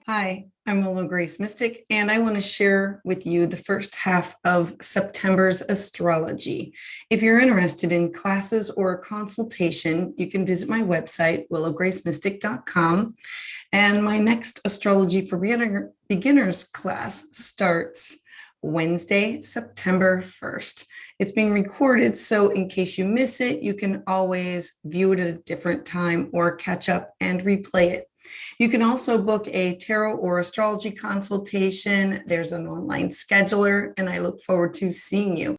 Hi, I'm Willow Grace Mystic, and I want to share with you the first half of September's astrology. If you're interested in classes or a consultation, you can visit my website, willowgracemystic.com. And my next astrology for beginners class starts Wednesday, September 1st. It's being recorded, so in case you miss it, you can always view it at a different time or catch up and replay it. You can also book a tarot or astrology consultation. There's an online scheduler, and I look forward to seeing you.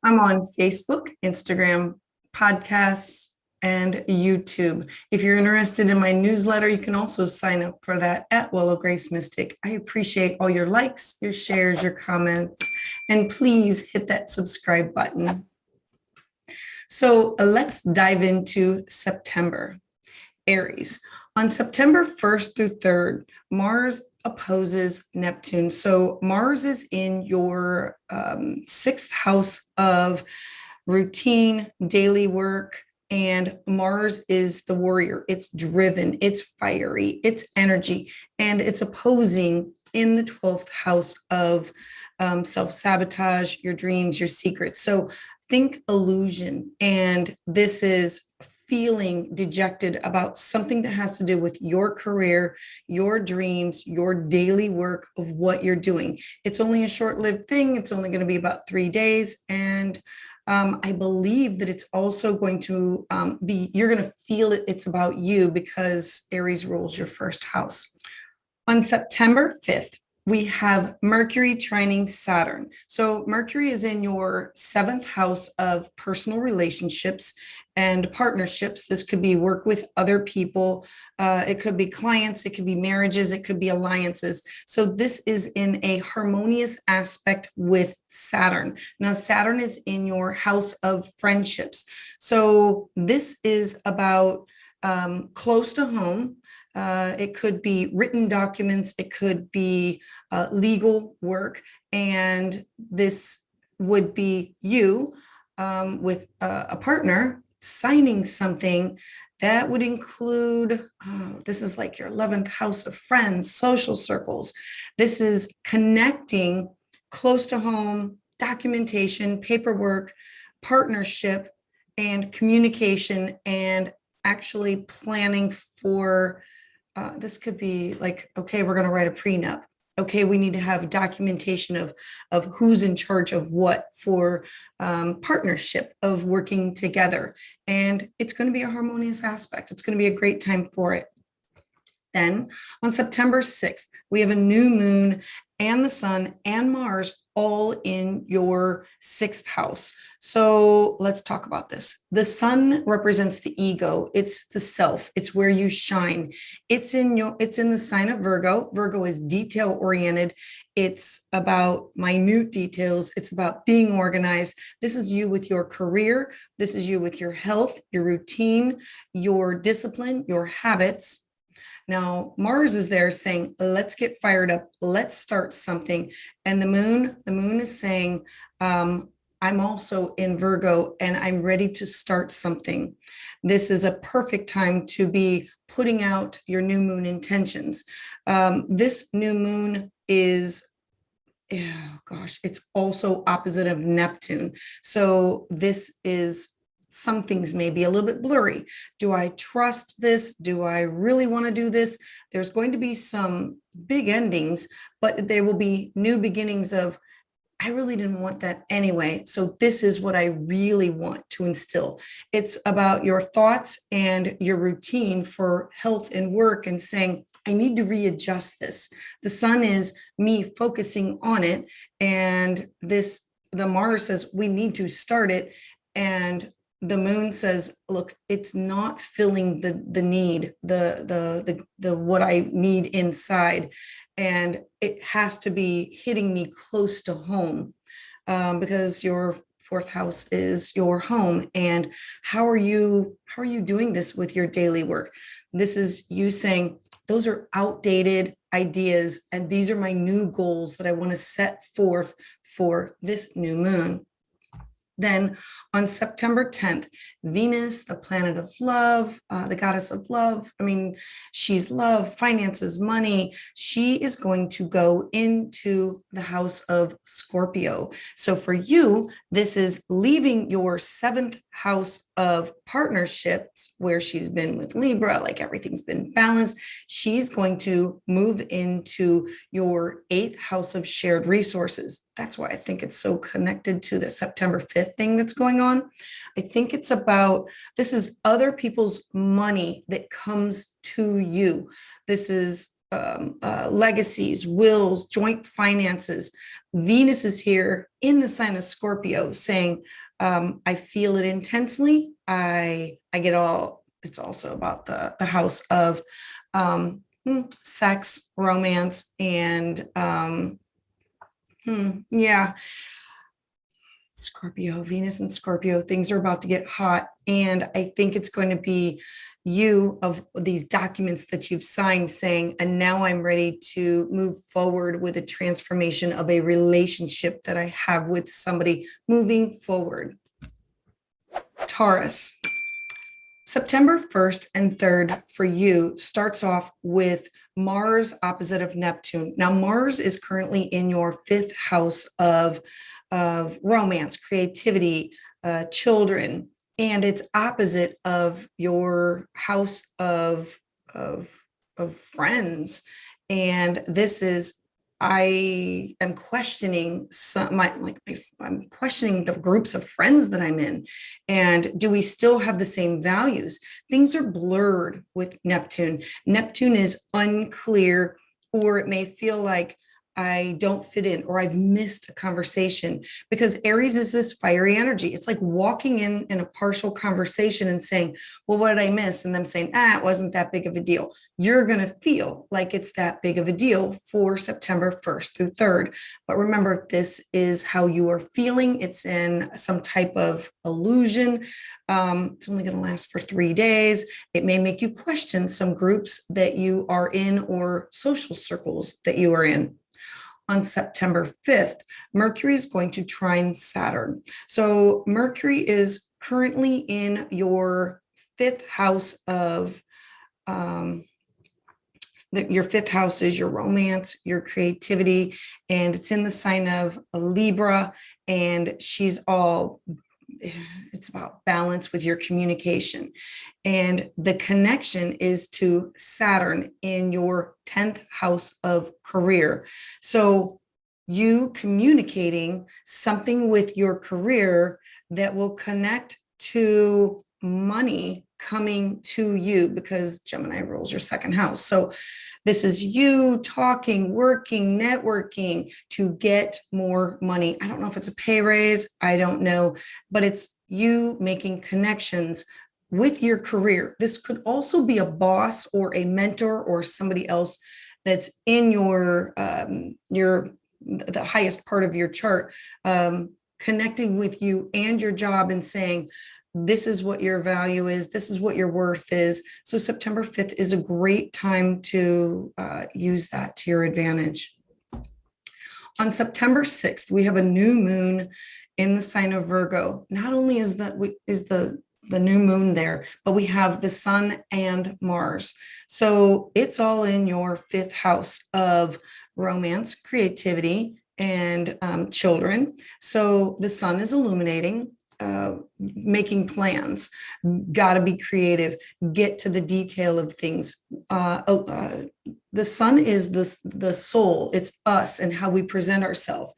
I'm on Facebook, Instagram, podcasts, and YouTube. If you're interested in my newsletter, you can also sign up for that at Willow Grace Mystic. I appreciate all your likes, your shares, your comments, and please hit that subscribe button. So let's dive into September. Aries. On September 1st through 3rd, Mars opposes Neptune. So Mars is in your sixth house of routine, daily work, and Mars is the warrior. It's driven, it's fiery, it's energy, and it's opposing in the 12th house of self-sabotage, your dreams, your secrets. So think illusion, and this is feeling dejected about something that has to do with your career, your dreams, your daily work of what you're doing. It's only a short-lived thing. It's only going to be about 3 days. And I believe that it's also going to you're going to feel it. It's about you because Aries rules your first house. On September 5th, we have Mercury trining Saturn. So Mercury is in your 7th house of personal relationships and partnerships. This could be work with other people. It could be clients. It could be marriages. It could be alliances. So this is in a harmonious aspect with Saturn. Now, Saturn is in your house of friendships. So this is about close to home. It could be written documents, it could be legal work, and this would be you with a partner signing something that would include, this is like your 11th house of friends, social circles. This is connecting close to home, documentation, paperwork, partnership, and communication, and actually planning for this could be like, okay, we're going to write a prenup. Okay, we need to have documentation of who's in charge of what for partnership of working together. And it's going to be a harmonious aspect. It's going to be a great time for it. Then on September 6th, we have a new moon and the sun and Mars all in your 6th house. So let's talk about this. The sun represents the ego. It's the self. It's where you shine. It's in the sign of Virgo. Virgo is detail oriented. It's about minute details. It's about being organized. This is you with your career. This is you with your health, your routine, your discipline, your habits. Now, Mars is there saying, let's get fired up. Let's start something. And the moon is saying, I'm also in Virgo and I'm ready to start something. This is a perfect time to be putting out your new moon intentions. This new moon is, oh gosh, it's also opposite of Neptune. So this is, some things may be a little bit blurry. Do I trust this? Do I really want to do this? There's going to be some big endings, but there will be new beginnings of, I really didn't want that anyway. So this is what I really want to instill. It's about your thoughts and your routine for health and work and saying, I need to readjust this. The sun is me focusing on it. And the Mars says, we need to start it. And the moon says, look, it's not filling the need, the what I need inside. And it has to be hitting me close to home because your 4th house is your home. And how are you doing this with your daily work? This is you saying, those are outdated ideas. And these are my new goals that I want to set forth for this new moon. Then on September 10th, Venus, the planet of love, the goddess of love, I mean, she's love, finances, money. She is going to go into the house of Scorpio. So for you, this is leaving your seventh house of partnerships where she's been with Libra, like everything's been balanced. She's going to move into your eighth house of shared resources. That's why I think it's so connected to the September 5th thing that's going on. I think it's about, this is other people's money that comes to you. This is legacies, wills, joint finances. Venus is here in the sign of Scorpio saying, I feel it intensely. I get all, it's also about the house of sex, romance, and yeah, Scorpio, Venus and Scorpio, things are about to get hot. And I think it's going to be you of these documents that you've signed saying, and now I'm ready to move forward with a transformation of a relationship that I have with somebody moving forward. Taurus. September 1st and 3rd for you starts off with Mars opposite of Neptune. Now, Mars is currently in your fifth house of romance, creativity, children, and it's opposite of your house of friends. And this is, I am questioning I'm questioning the groups of friends that I'm in. And do we still have the same values? Things are blurred with Neptune. Neptune is unclear, or it may feel like I don't fit in, or I've missed a conversation, because Aries is this fiery energy. It's like walking in a partial conversation and saying, well, what did I miss? And them saying, it wasn't that big of a deal. You're going to feel like it's that big of a deal for September 1st through 3rd. But remember, this is how you are feeling. It's in some type of illusion. It's only going to last for 3 days. It may make you question some groups that you are in or social circles that you are in. On September 5th, Mercury is going to trine Saturn. So Mercury is currently in your fifth house of, your fifth house is your romance, your creativity, and it's in the sign of Libra, and it's about balance with your communication. And the connection is to Saturn in your 10th house of career. So you communicating something with your career that will connect to money coming to you, because Gemini rules your second house. So this is you talking, working, networking to get more money. I don't know if it's a pay raise. I don't know, but it's you making connections with your career. This could also be a boss or a mentor or somebody else that's in the highest part of your chart, connecting with you and your job and saying, this is what your value is. This is what your worth is. So September 5th is a great time to use that to your advantage. On September 6th, we have a new moon in the sign of Virgo. Not only is the new moon there, but we have the sun and Mars. So it's all in your fifth house of romance, creativity, and children. So the sun is illuminating, making plans, got to be creative, get to the detail of things. The sun is the soul, it's us and how we present ourselves.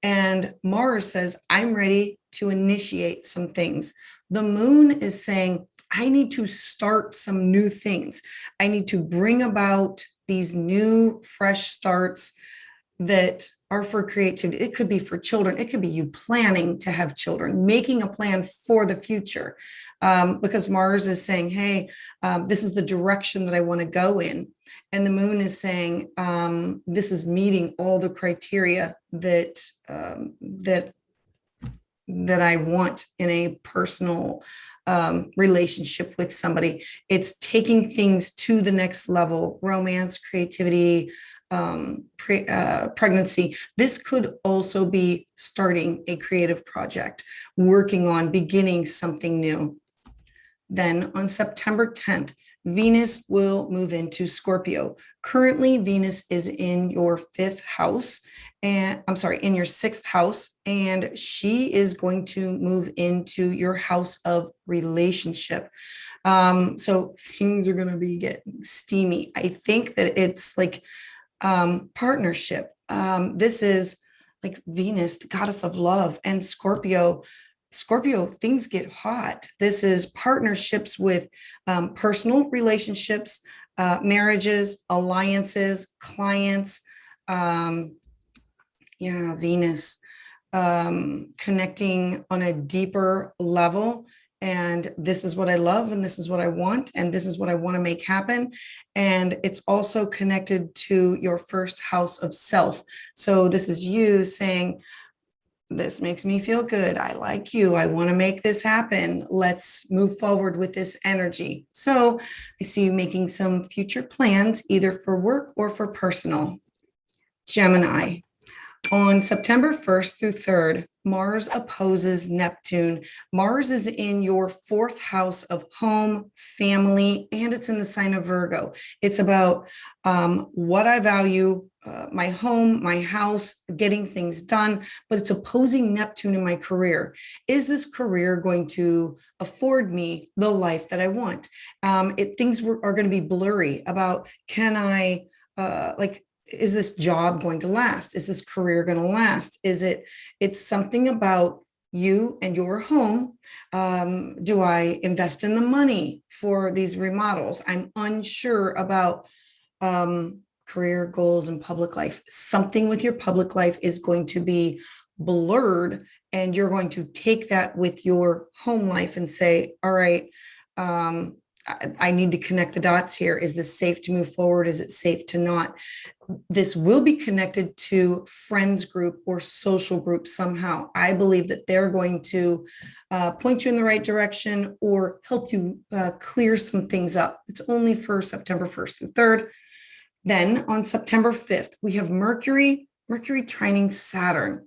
And Mars says, I'm ready to initiate some things. The moon is saying, I need to start some new things. I need to bring about these new, fresh starts that are for creativity. It could be for children. It could be you planning to have children, making a plan for the future, because Mars is saying, hey, this is the direction that I want to go in. And the moon is saying, this is meeting all the criteria that I want in a personal relationship with somebody. It's taking things to the next level, romance, creativity, pregnancy. This could also be starting a creative project, working on beginning something new. Then on September 10th, Venus will move into Scorpio. Currently, Venus is in your fifth house, and I'm sorry, in your sixth house, and she is going to move into your house of relationship. So things are going to be getting steamy. I think that it's like partnership. This is like Venus, the goddess of love, and Scorpio. Scorpio, things get hot. This is partnerships with personal relationships, marriages, alliances, clients. Venus connecting on a deeper level. And this is what I love, and this is what I want, and this is what I want to make happen. And it's also connected to your first house of self. So this is you saying, this makes me feel good. I like you. I want to make this happen. Let's move forward with this energy. So I see you making some future plans, either for work or for personal. Gemini. On September 1st through 3rd, Mars opposes Neptune. Mars is in your fourth house of home, family, and it's in the sign of Virgo. It's about what I value, my home, my house, getting things done, but it's opposing Neptune in my career. Is this career going to afford me the life that I want? Things are going to be blurry about, can I, is this job going to last? Is this career going to last? It's something about you and your home. Do I invest in the money for these remodels? I'm unsure about career goals and public life. Something with your public life is going to be blurred, and you're going to take that with your home life and say, all right, I need to connect the dots here. Is this safe to move forward? Is it safe to not? This will be connected to friends group or social group somehow. I believe that they're going to point you in the right direction or help you clear some things up. It's only for September 1st through 3rd. Then on September 5th, we have Mercury trining Saturn.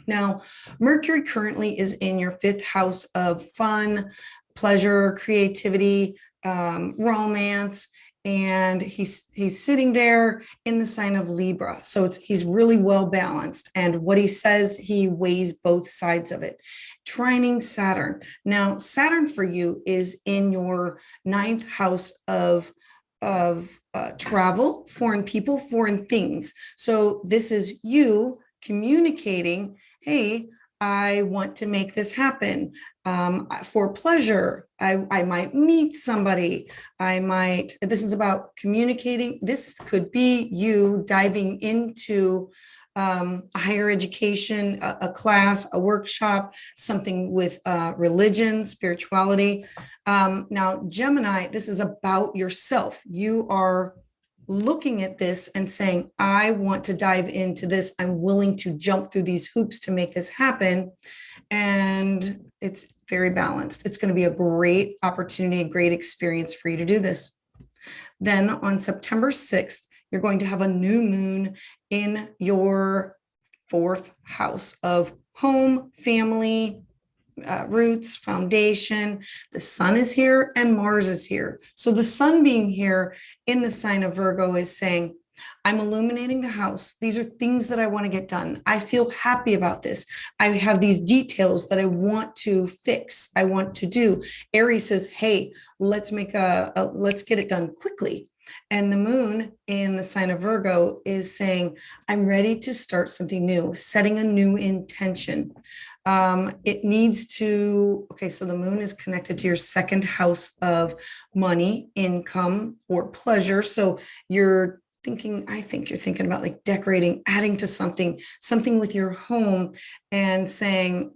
Now, Mercury currently is in your fifth house of fun, pleasure, creativity, romance, and he's sitting there in the sign of Libra. So he's really well balanced. And what he says, he weighs both sides of it. Trining Saturn. Now, Saturn for you is in your ninth house of travel, foreign people, foreign things. So this is you communicating, hey, I want to make this happen for pleasure. I might meet somebody. This is about communicating. This could be you diving into a higher education, a class, a workshop, something with religion, spirituality. Now, Gemini, this is about yourself. You are looking at this and saying, I want to dive into this. I'm willing to jump through these hoops to make this happen. And it's very balanced. It's going to be a great opportunity, a great experience for you to do this. Then on September 6th, you're going to have a new moon in your fourth house of home, family, roots, foundation. The sun is here and Mars is here. So the sun being here in the sign of Virgo is saying, I'm illuminating the house. These are things that I want to get done. I feel happy about this. I have these details that I want to fix. I want to do. Aries says, hey, let's get it done quickly. And the moon in the sign of Virgo is saying, I'm ready to start something new, setting a new intention. It needs to, so the moon is connected to your second house of money, income, or pleasure. So I think you're thinking about like decorating, adding to something with your home and saying,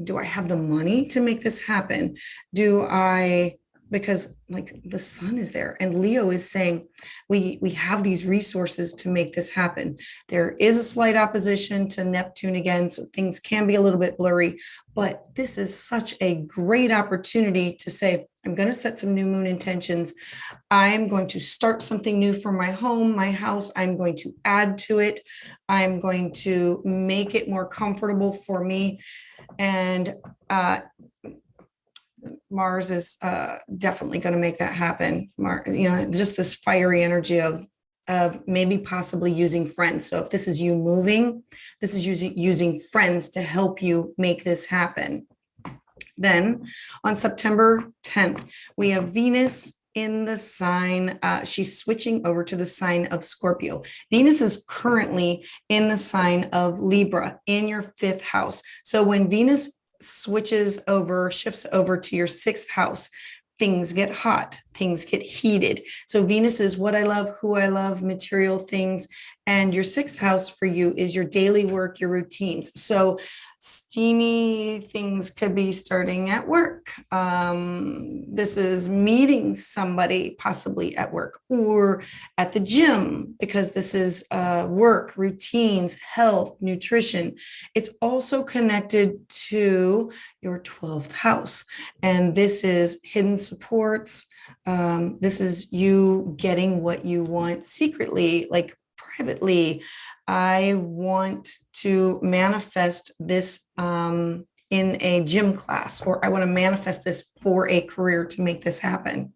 do I have the money to make this happen? Do I because like the sun is there, and Leo is saying we have these resources to make this happen. There is a slight opposition to Neptune again, so things can be a little bit blurry, but this is such a great opportunity to say, I'm going to set some new moon intentions. I'm going to start something new for my home, my house. I'm going to add to it. I'm going to make it more comfortable for me. And Mars is definitely going to make that happen. Just this fiery energy of maybe possibly using friends. So if this is you moving, this is using friends to help you make this happen. Then on September 10th, we have Venus in the sign. She's switching over to the sign of Scorpio. Venus is currently in the sign of Libra in your 5th house. So when Venus shifts over to your 6th house, things get hot, things get heated. So Venus is what I love, who I love, material things. And your 6th house for you is your daily work, your routines. So steamy things could be starting at work. This is meeting somebody possibly at work or at the gym, because this is work, routines, health, nutrition. It's also connected to your 12th house. And this is hidden supports. This is you getting what you want secretly, like privately. I want to manifest this in a gym class, or I want to manifest this for a career to make this happen.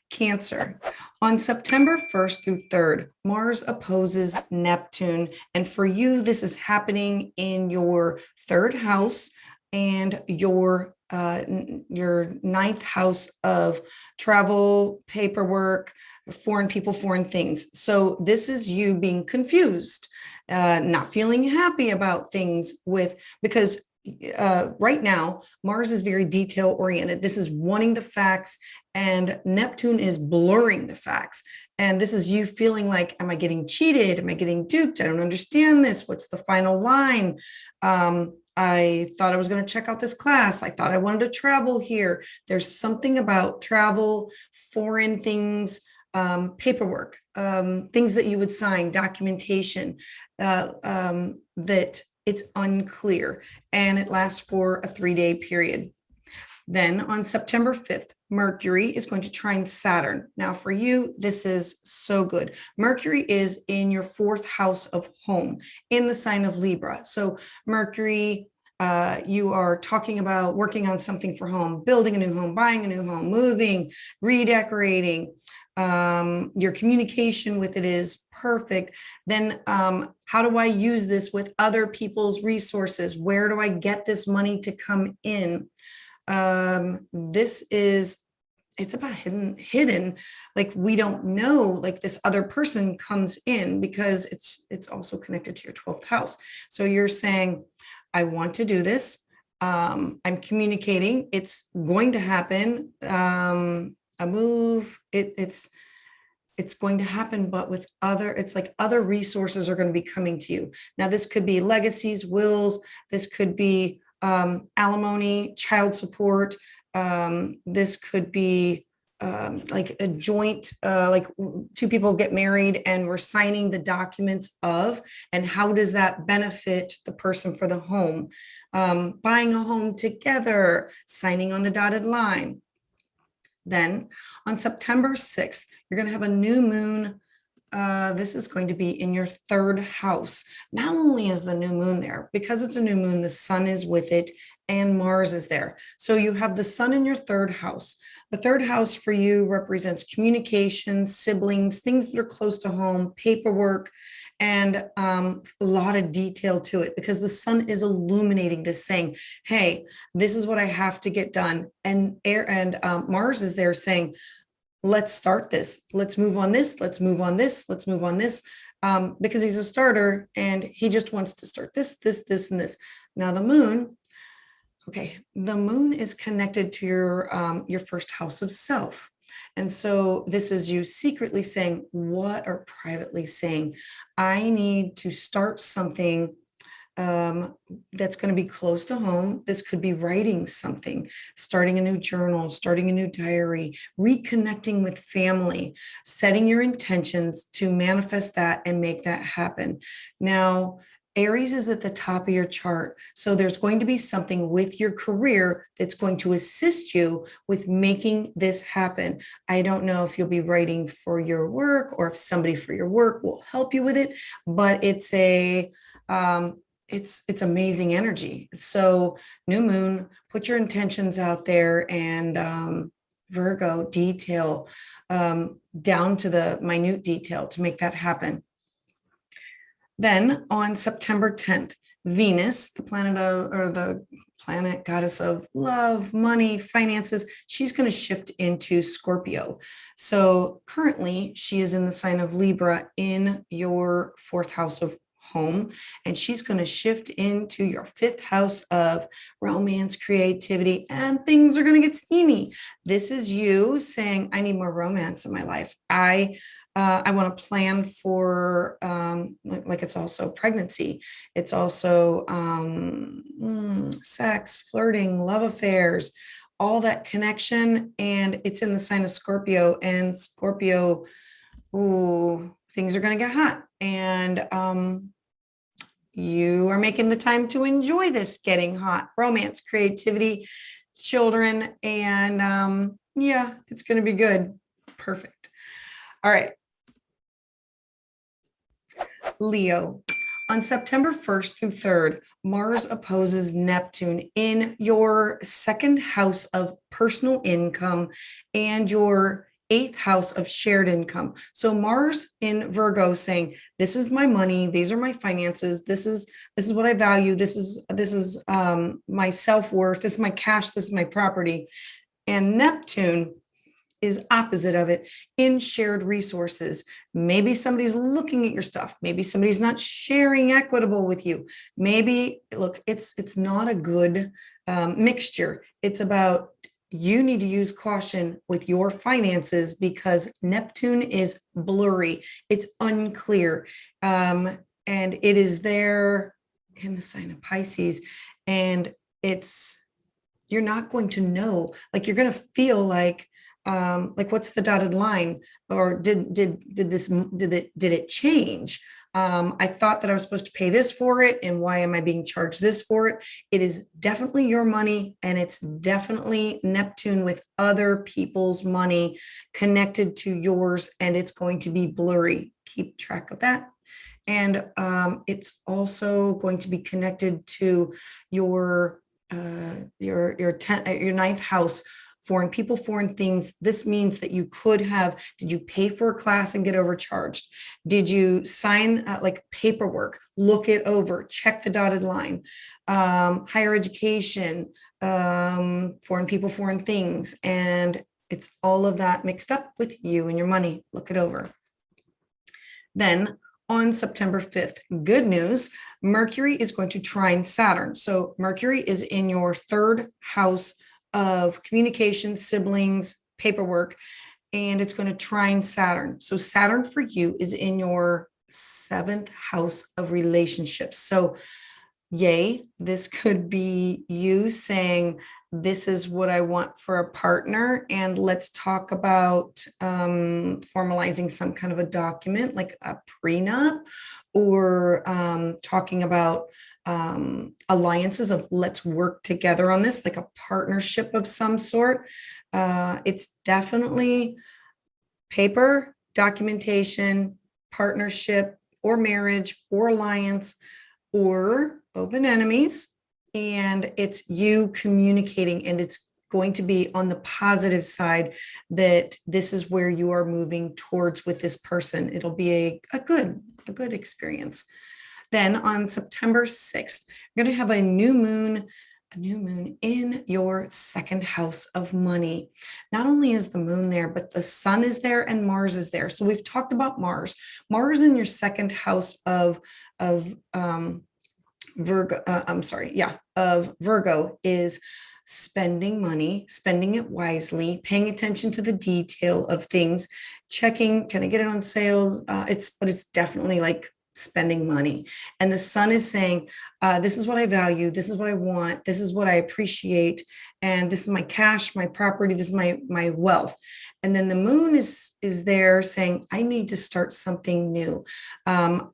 Cancer. On September 1st through 3rd, Mars opposes Neptune. And for you, this is happening in your 3rd house and your 9th house of travel, paperwork, foreign people, foreign things. So this is you being confused, not feeling happy about things because right now, Mars is very detail oriented. This is wanting the facts, and Neptune is blurring the facts. And this is you feeling like, am I getting cheated? Am I getting duped? I don't understand this. What's the final line? I thought I was going to check out this class. I thought I wanted to travel here. There's something about travel, foreign things, paperwork, things that you would sign, documentation, that it's unclear, and it lasts for a 3-day period. Then on September 5th, Mercury is going to trine Saturn. Now for you, this is so good. Mercury is in your 4th house of home in the sign of Libra. So Mercury, you are talking about working on something for home, building a new home, buying a new home, moving, redecorating. Your communication with it is perfect. Then how do I use this with other people's resources? Where do I get this money to come in? It's about hidden, like we don't know, like this other person comes in, because it's also connected to your 12th house. So you're saying, I want to do this. I'm communicating. It's going to happen. A move, it's going to happen, but with it's like other resources are going to be coming to you. Now, this could be legacies, wills. This could be alimony, child support. This could be like a joint, like 2 people get married and we're signing the documents of, and how does that benefit the person for the home? Buying a home together, signing on the dotted line. Then on September 6th, you're going to have a new moon. This is going to be in your 3rd house. Not only is the new moon there, because it's a new moon, the sun is with it and Mars is there. So you have the sun in your 3rd house. The 3rd house for you represents communication, siblings, things that are close to home, paperwork, and a lot of detail to it, because the sun is illuminating this, saying, hey, this is what I have to get done. And Mars is there saying, let's start this. Let's move on this. Let's move on this. Let's move on this. Because he's a starter and he just wants to start this, and this. Now the moon, the moon is connected to your 1st house of self. And so this is you secretly saying, or privately saying, I need to start something that's going to be close to home. This could be writing something, starting a new journal, starting a new diary, reconnecting with family, setting your intentions to manifest that and make that happen. Now, Aries is at the top of your chart. So there's going to be something with your career that's going to assist you with making this happen. I don't know if you'll be writing for your work or if somebody for your work will help you with it, but it's it's amazing energy. So new moon, put your intentions out there, and Virgo, detail down to the minute detail to make that happen. Then on September 10th, Venus, the planet goddess of love, money, finances, she's going to shift into Scorpio. So currently she is in the sign of Libra in your fourth house of home, and she's going to shift into your fifth house of romance, creativity, and things are going to get steamy. This is you saying, I need more romance in my life. I want to plan for like it's also pregnancy. It's also sex, flirting, love affairs, all that connection. And it's in the sign of Scorpio, and Scorpio, ooh, things are going to get hot. And you are making the time to enjoy this getting hot romance, creativity, children, and yeah, it's going to be good. Perfect. All right. Leo, on September 1st through 3rd, Mars opposes Neptune in your second house of personal income and your eighth house of shared income. So Mars in Virgo saying, this is my money, these are my finances, this is what I value, this is my self-worth, this is my cash, this is my property. And Neptune is opposite of it in shared resources. Maybe somebody's looking at your stuff. Maybe somebody's not sharing equitable with you. Maybe, look, it's not a good mixture. It's about, you need to use caution with your finances because Neptune is blurry. It's unclear. And it is there in the sign of Pisces. And you're not going to know, like you're going to feel like what's the dotted line, or did it change? I thought that I was supposed to pay this for it, and why am I being charged this for it? It is definitely your money, and it's definitely Neptune with other people's money connected to yours, and it's going to be blurry. Keep track of that. And it's also going to be connected to your ninth house. Foreign people, foreign things. This means that you could have, did you pay for a class and get overcharged? Did you sign like paperwork, look it over, check the dotted line? Higher education, foreign people, foreign things. And it's all of that mixed up with you and your money. Look it over. Then on September 5th, good news, Mercury is going to trine Saturn. So Mercury is in your third house of communication, siblings, paperwork, and it's going to trine Saturn. So Saturn for you is in your seventh house of relationships. So yay, this could be you saying, this is what I want for a partner, and let's talk about formalizing some kind of a document like a prenup, or talking about alliances of let's work together on this, like a partnership of some sort. It's definitely paper, documentation, partnership, or marriage, or alliance, or open enemies. And it's you communicating, and it's going to be on the positive side that this is where you are moving towards with this person. It'll be a good experience. Then on September 6th, you're going to have a new moon in your second house of money. Not only is the moon there, but the sun is there and Mars is there. So we've talked about Mars. Mars in your second house of Virgo is spending money, spending it wisely, paying attention to the detail of things, checking, can I get it on sale? But it's definitely like spending money. And the sun is saying, this is what I value. This is what I want. This is what I appreciate. And this is my cash, my property. This is my wealth. And then the moon is there saying, I need to start something new.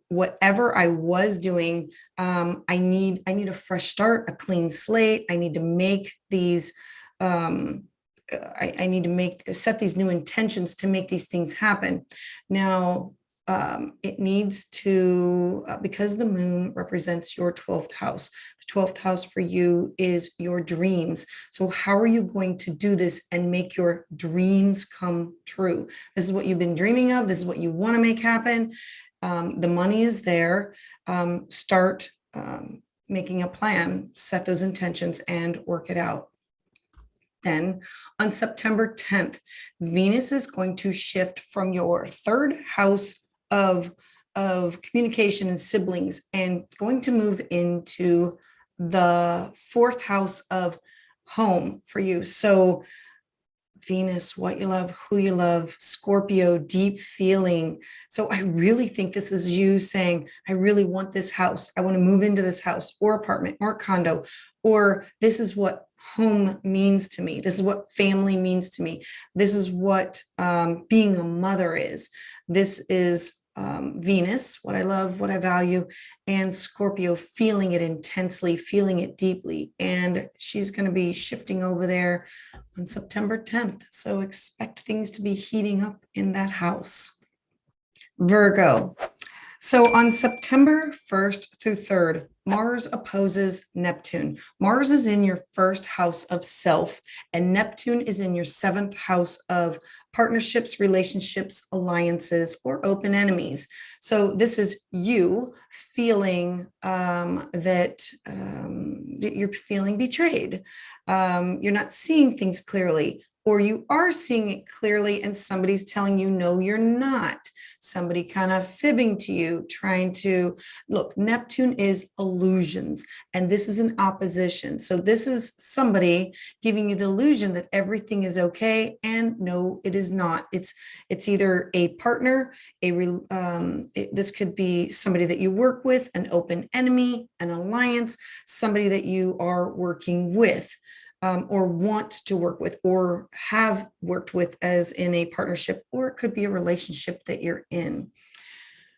Whatever I was doing, I need a fresh start, a clean slate. I need to make these, I need to set these new intentions to make these things happen. Now, it needs to, because the moon represents your 12th house. The 12th house for you is your dreams. So how are you going to do this and make your dreams come true? This is what you've been dreaming of. This is what you want to make happen. The money is there. Start making a plan, set those intentions, and work it out. Then on September 10th, Venus is going to shift from your third house of communication and siblings and going to move into the fourth house of home for you. So Venus, what you love, who you love, Scorpio, deep feeling. So I really think this is you saying, I really want this house. I want to move into this house or apartment or condo, or this is what home means to me. This is what family means to me. This is what being a mother is. This is Venus, what I love, what I value, and Scorpio, feeling it intensely, feeling it deeply. And she's going to be shifting over there on September 10th. So expect things to be heating up in that house. Virgo. So on September 1st through 3rd, Mars opposes Neptune. Mars is in your first house of self, and Neptune is in your 7th house of partnerships, relationships, alliances, or open enemies. So this is you feeling that you're feeling betrayed. You're not seeing things clearly, or you are seeing it clearly and somebody's telling you, no, you're not. Somebody kind of fibbing to you, trying to look. Neptune is illusions, and this is an opposition. So this is somebody giving you the illusion that everything is okay, and no, it is not. It's either a partner, this could be somebody that you work with, an open enemy, an alliance, somebody that you are working with. Or want to work with, or have worked with as in a partnership, or it could be a relationship that you're in.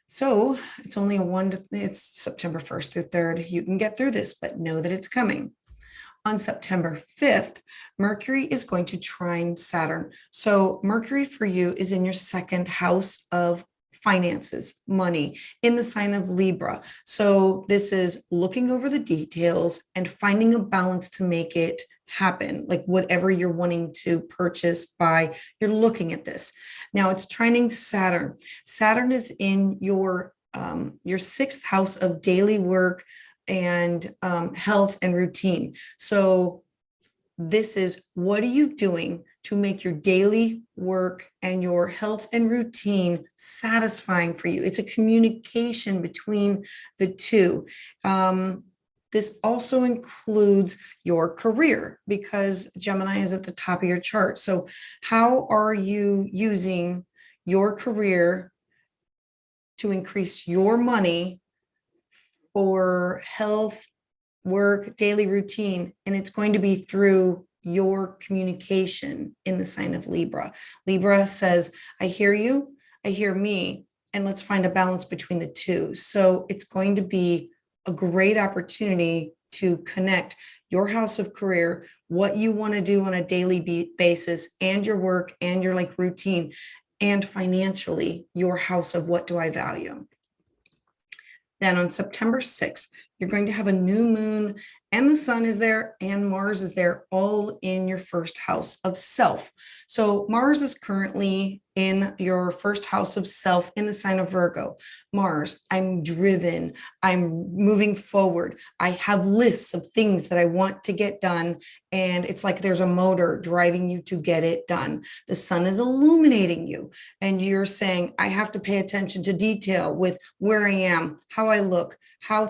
So it's only it's September 1st through 3rd. You can get through this, but know that it's coming. On September 5th, Mercury is going to trine Saturn. So Mercury for you is in your 2nd house of finances, money, in the sign of Libra. So this is looking over the details and finding a balance to make it happen. Like whatever you're wanting to purchase, buy, you're looking at this. Now it's trining Saturn. Saturn is in your 6th house of daily work and health and routine. So this is, what are you doing to make your daily work and your health and routine satisfying for you? It's a communication between the two. This also includes your career, because Gemini is at the top of your chart. So how are you using your career to increase your money for health, work, daily routine? And it's going to be through your communication in the sign of Libra. Libra says, I hear you, I hear me, and let's find a balance between the two. So it's going to be a great opportunity to connect your house of career, what you want to do on a daily basis, and your work and your routine, and financially your house of what do I value. Then on September 6th, you're going to have a new moon, and the sun is there and Mars is there, all in your 1st house of self. So Mars is currently in your 1st house of self in the sign of Virgo. Mars, I'm driven, I'm moving forward. I have lists of things that I want to get done. And it's like there's a motor driving you to get it done. The sun is illuminating you, and you're saying, I have to pay attention to detail with where I am, how I look, how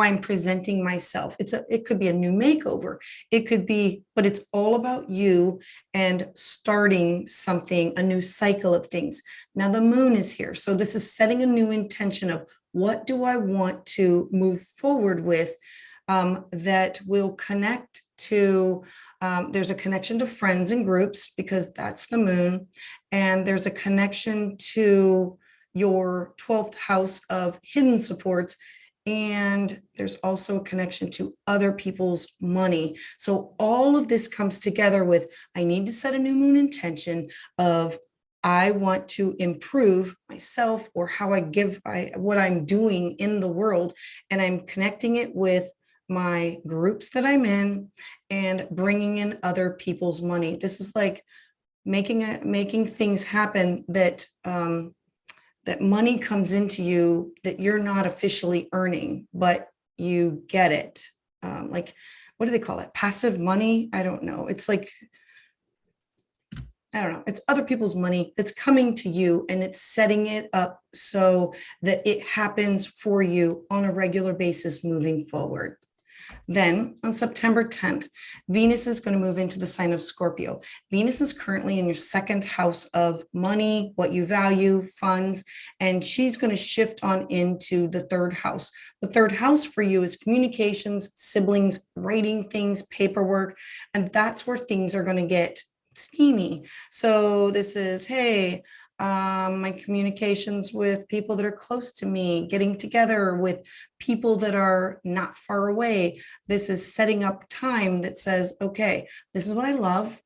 I'm presenting myself. It could be a new makeover. It could be, but it's all about you and starting something, a new cycle of things. Now the moon is here. So this is setting a new intention of What do I want to move forward with that will connect to, there's a connection to friends and groups because that's the moon. And there's a connection to your 12th house of hidden supports. And there's also a connection to other people's money. So all of this comes together with, I need to set a new moon intention of, I want to improve myself or how I give what I'm doing in the world. And I'm connecting it with my groups that I'm in and bringing in other people's money. This is like making things happen that that money comes into you that you're not officially earning, but you get it. Like, what do they call it? Passive money? I don't know. It's like, I don't know. It's other people's money that's coming to you and it's setting it up so that it happens for you on a regular basis moving forward. Then on September 10th, Venus is going to move into the sign of Scorpio. Venus is currently in your second house of money, what you value, funds, and she's going to shift on into the third house. The third house for you is communications, siblings, writing things, paperwork, and that's where things are going to get steamy. So this is, hey, my communications with people that are close to me, getting together with people that are not far away. This is setting up time that says, okay, this is what I love.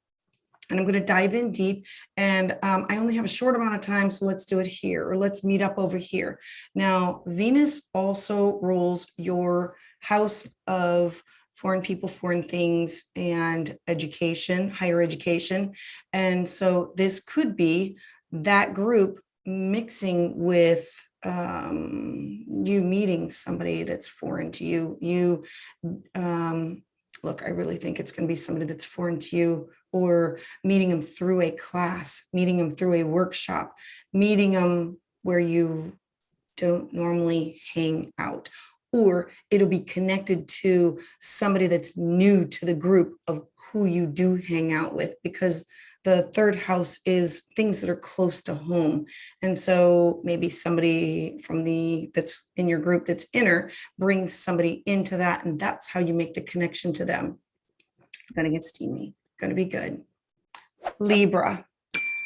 And I'm going to dive in deep. And I only have a short amount of time, so let's do it here, or let's meet up over here. Now, Venus also rules your house of foreign people, foreign things, and education, higher education. And so this could be that group mixing with you meeting somebody that's foreign to you. Look, I really think it's going to be somebody that's foreign to you, or meeting them through a class, meeting them through a workshop, meeting them where you don't normally hang out, or it'll be connected to somebody that's new to the group of who you do hang out with, because the third house is things that are close to home. And so maybe somebody from that's in your group that's inner brings somebody into that. And that's how you make the connection to them. Gonna get steamy, gonna be good. Libra,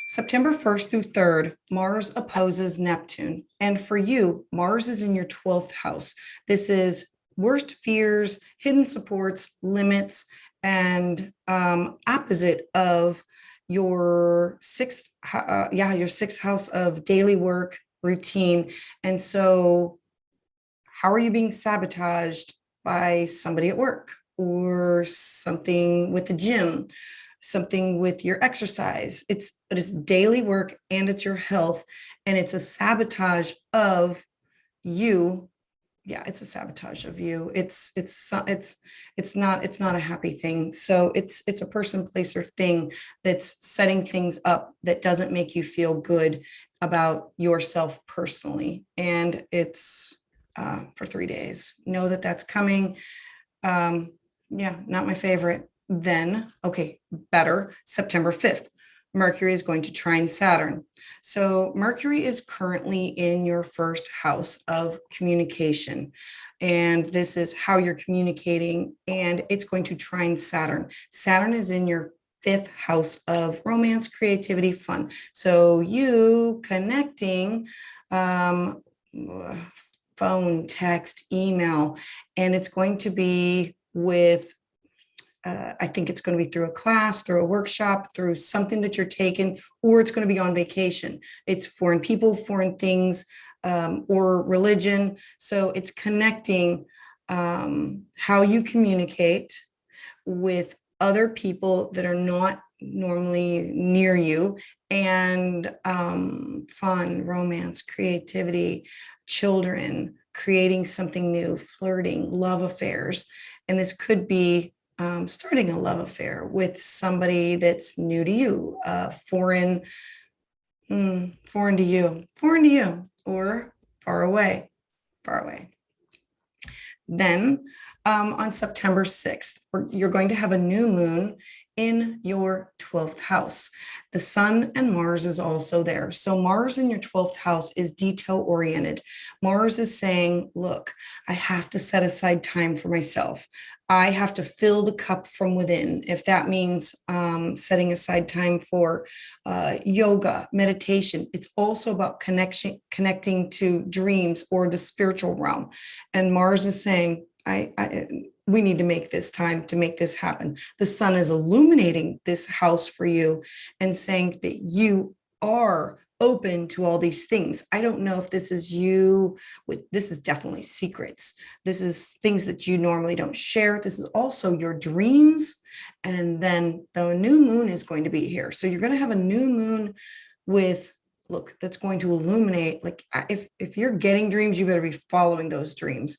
September 1st through 3rd, Mars opposes Neptune. And for you, Mars is in your 12th house. This is worst fears, hidden supports, limits, and opposite of your sixth house of daily work, routine. And so how are you being sabotaged by somebody at work, or something with the gym, something with your exercise? It's daily work, and it's your health, and it's a sabotage of you. Yeah, it's a sabotage of you. It's not a happy thing. So it's a person, place, or thing that's setting things up that doesn't make you feel good about yourself personally. And it's for 3 days. Know that that's coming. Yeah, not my favorite. Then, okay, better. September 5th, Mercury is going to trine Saturn. So Mercury is currently in your first house of communication. And this is how you're communicating, and it's going to trine Saturn. Saturn is in your 5th house of romance, creativity, fun. So you connecting, phone, text, email, and it's going to be with, I think it's going to be through a class, through a workshop, through something that you're taking, or it's going to be on vacation. It's foreign people, foreign things, or religion. So it's connecting how you communicate with other people that are not normally near you, and fun, romance, creativity, children, creating something new, flirting, love affairs. And this could be starting a love affair with somebody that's new to you, foreign to you, or far away. Then on September 6th, you're going to have a new moon in your 12th house. The sun and Mars is also there. So Mars in your 12th house is detail oriented. Mars is saying, look, I have to set aside time for myself. I have to fill the cup from within. If that means setting aside time for yoga, meditation, it's also about connecting to dreams or the spiritual realm. And Mars is saying, we need to make this time to make this happen. The sun is illuminating this house for you and saying that you are open to all these things. I don't know if this is you with, this is definitely secrets. This is things that you normally don't share. This is also your dreams. And then the new moon is going to be here. So you're going to have a new moon with, look, that's going to illuminate. Like if you're getting dreams, you better be following those dreams.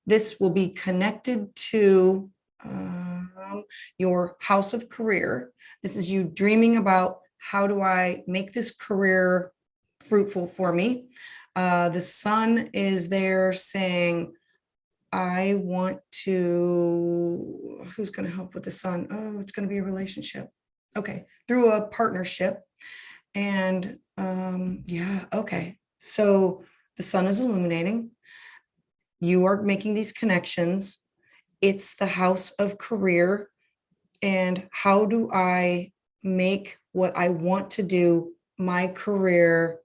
This will be connected to your house of career. This is you dreaming about, how do I make this career fruitful for me? The sun is there saying, I want to, who's going to help with the sun? Oh, it's going to be a relationship. Okay, through a partnership. And yeah, okay. So the sun is illuminating. You are making these connections. It's the house of career. And how do I make what I want to do, my career?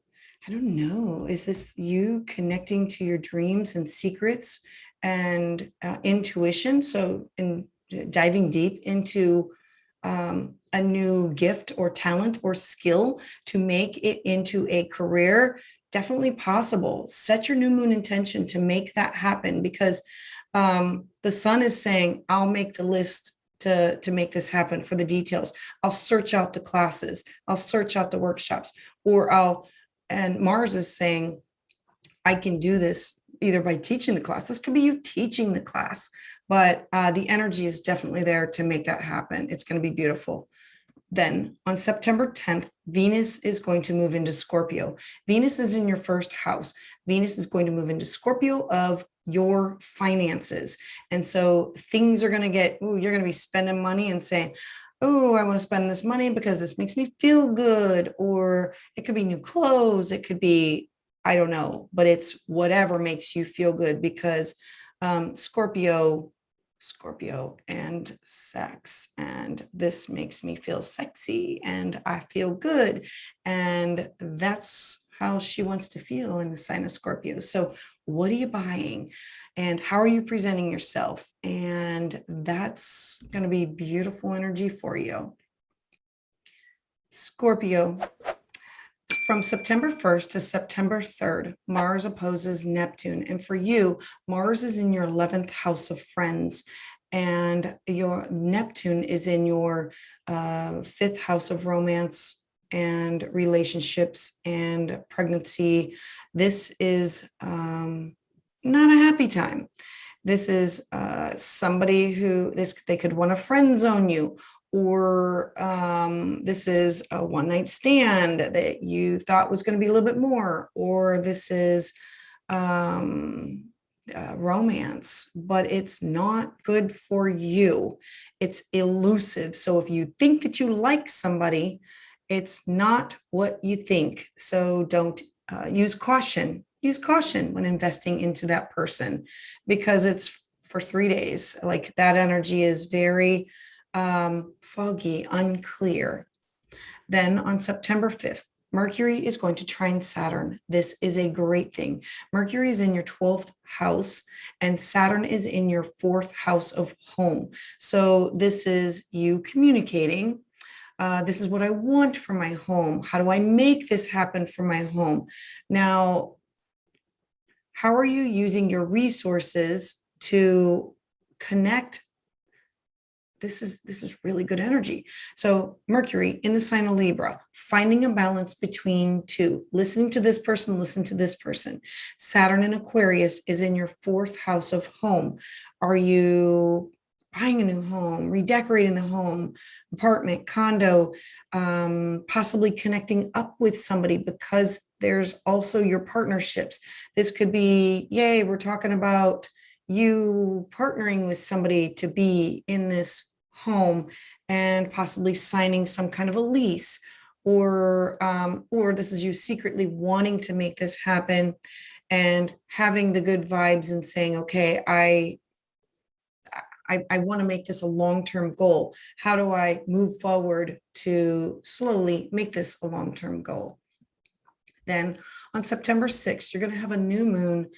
I don't know. Is this you connecting to your dreams and secrets and intuition? So in diving deep into a new gift or talent or skill to make it into a career, definitely possible. Set your new moon intention to make that happen, because the sun is saying, I'll make the list to make this happen for the details. I'll search out the classes. I'll search out the workshops, and Mars is saying, I can do this either by teaching the class. This could be you teaching the class, but the energy is definitely there to make that happen. It's going to be beautiful. Then on September 10th, Venus is going to move into Scorpio. Venus is in your first house. Venus is going to move into Scorpio of your finances. And so things are going to get, you're going to be spending money and saying, oh, I want to spend this money because this makes me feel good. Or it could be new clothes. It could be, I don't know, but it's whatever makes you feel good, because Scorpio and sex, and this makes me feel sexy and I feel good, and that's how she wants to feel in the sign of Scorpio. So what are you buying and how are you presenting yourself? And that's going to be beautiful energy for you. Scorpio, from September 1st to September 3rd, Mars opposes Neptune. And for you, Mars is in your 11th house of friends, and your Neptune is in your 5th house of romance and relationships and pregnancy. This is not a happy time. This is somebody who, they could want to friend zone you, or this is a one-night stand that you thought was going to be a little bit more, or this is romance, but it's not good for you. It's elusive. So if you think that you like somebody, it's not what you think. So don't use caution. Use caution when investing into that person, because it's for 3 days. Like that energy is very foggy, unclear. Then on September 5th, Mercury is going to trine Saturn. This is a great thing. Mercury is in your 12th house and Saturn is in your 4th house of home. So this is you communicating. This is what I want for my home. How do I make this happen for my home? Now, how are you using your resources to connect? This is really good energy. So Mercury in the sign of Libra, finding a balance between two, listening to this person, listen to this person. Saturn in Aquarius is in your 4th house of home. Are you buying a new home, redecorating the home, apartment, condo, possibly connecting up with somebody, because there's also your partnerships. This could be, yay, we're talking about you partnering with somebody to be in this home and possibly signing some kind of a lease, or this is you secretly wanting to make this happen and having the good vibes and saying, okay, I want to make this a long-term goal. How do I move forward to slowly make this a long-term goal? Then on September 6th, you're going to have a new moon.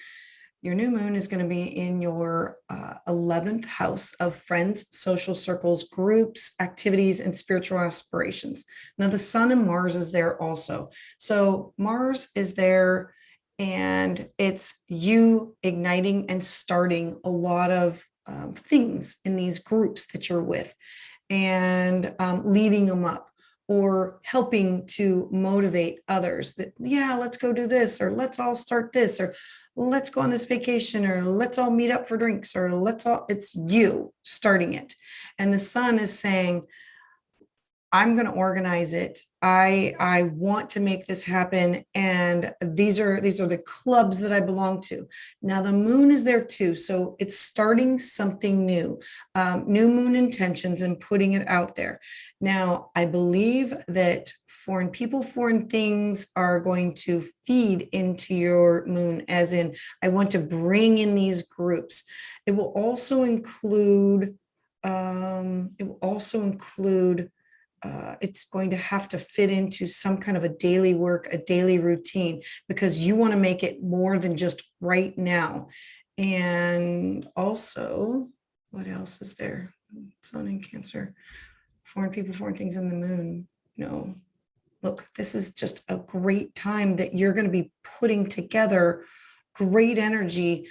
Your new moon is going to be in your 11th house of friends, social circles, groups, activities, and spiritual aspirations. Now, the sun and Mars is there also. So Mars is there, and it's you igniting and starting a lot of things in these groups that you're with, and leading them up, or helping to motivate others that, yeah, let's go do this, or let's all start this, or let's go on this vacation, or let's all meet up for drinks, or it's you starting it. And the sun is saying, I'm going to organize it. I want to make this happen. And these are the clubs that I belong to. Now the moon is there too. So it's starting something new, new moon intentions, and putting it out there. Now, I believe that foreign people, foreign things are going to feed into your moon, as in, I want to bring in these groups. It will also include, it's going to have to fit into some kind of a daily work, a daily routine, because you want to make it more than just right now. And also, what else is there? Sun in Cancer, foreign people, foreign things in the moon. No, look, this is just a great time that you're going to be putting together great energy,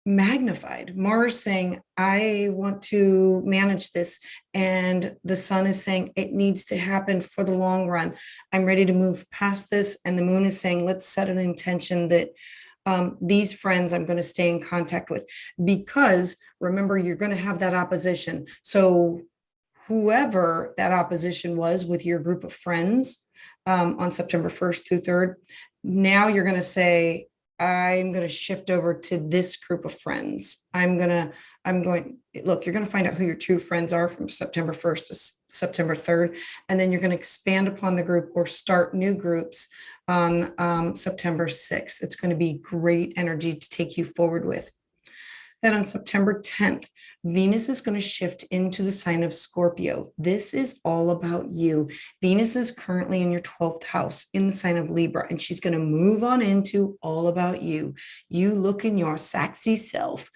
magnified. Mars saying, I want to manage this, and the sun is saying it needs to happen for the long run. I'm ready to move past this. And the moon is saying, let's set an intention that these friends I'm going to stay in contact with, because remember, you're going to have that opposition. So whoever that opposition was with your group of friends on September 1st through 3rd, now you're going to say, I'm going to shift over to this group of friends. Look, you're going to find out who your true friends are from September 1st to September 3rd. And then you're going to expand upon the group or start new groups on September 6th. It's going to be great energy to take you forward with. Then on September 10th, Venus is going to shift into the sign of Scorpio. This is all about you. Venus is currently in your 12th house in the sign of Libra, and she's going to move on into all about you. You looking your sexy self,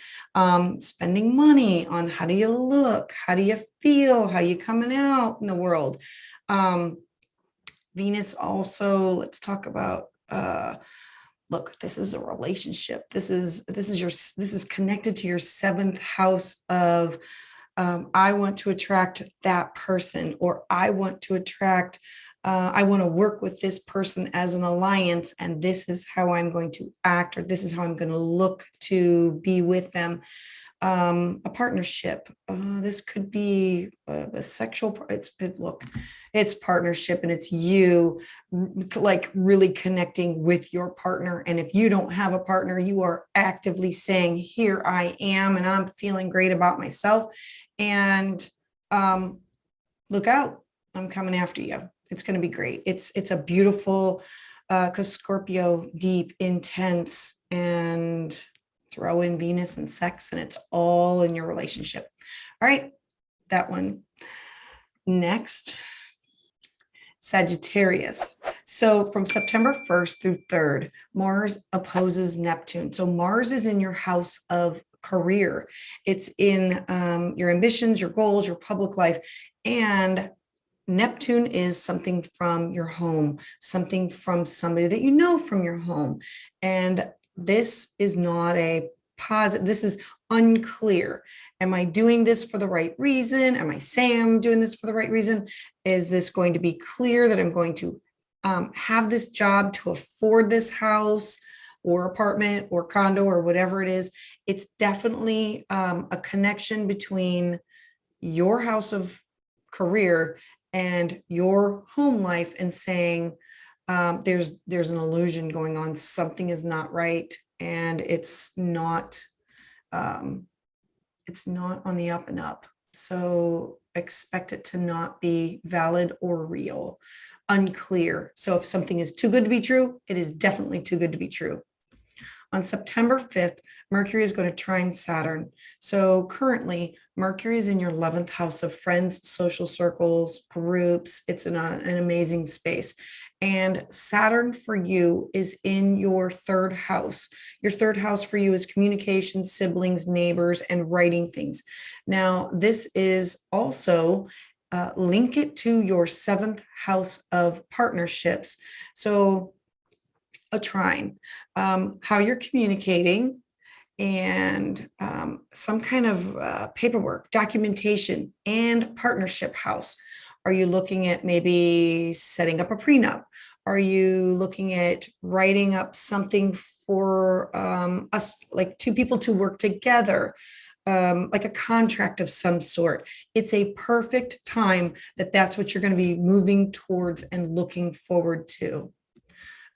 spending money on how do you look, how do you feel, how you coming out in the world. Venus also, let's talk about look, this is a relationship. This is connected to your 7th house of I want to attract that person, or I want to attract, I want to work with this person as an alliance, and this is how I'm going to act, or this is how I'm going to look to be with them. A partnership. This could be a sexual. It's partnership, and it's you like really connecting with your partner. And if you don't have a partner, you are actively saying, here I am, and I'm feeling great about myself. And look out, I'm coming after you. It's going to be great. It's a beautiful, because Scorpio, deep, intense, and throw in Venus and sex, and it's all in your relationship. All right, that one. Next, Sagittarius. So from September 1st through 3rd, Mars opposes Neptune. So Mars is in your house of career. It's in your ambitions, your goals, your public life. And Neptune is something from your home, something from somebody that you know from your home. And this is not a positive. This is unclear. Am I doing this for the right reason? Am I saying I'm doing this for the right reason? Is this going to be clear that I'm going to have this job to afford this house or apartment or condo or whatever it is? It's definitely a connection between your house of career and your home life, and saying, there's an illusion going on. Something is not right, and it's not on the up and up. So expect it to not be valid or real, unclear. So if something is too good to be true, it is definitely too good to be true. On September 5th, Mercury is going to trine Saturn. So currently, Mercury is in your 11th house of friends, social circles, groups. It's in an amazing space. And Saturn for you is in your third house. Your third house for you is communication, siblings, neighbors, and writing things. Now, this is also link it to your seventh house of partnerships. So, a trine, how you're communicating, and some kind of paperwork, documentation, and partnership house. Are you looking at maybe setting up a prenup? Are you looking at writing up something for us, like two people to work together? Like a contract of some sort. It's a perfect time that's what you're going to be moving towards and looking forward to.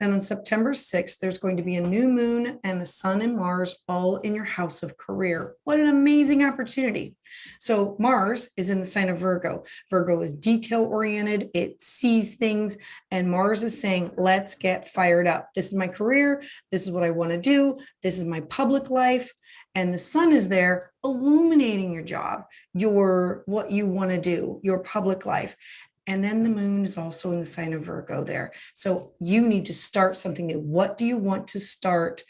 Then on September 6th, there's going to be a new moon and the sun and Mars all in your house of career. What an amazing opportunity. So Mars is in the sign of Virgo. Virgo is detail oriented. It sees things, and Mars is saying, let's get fired up. This is my career. This is what I want to do. This is my public life. And the sun is there illuminating your job, what you want to do, your public life. And then the moon is also in the sign of Virgo there. So you need to start something new. What do you want to start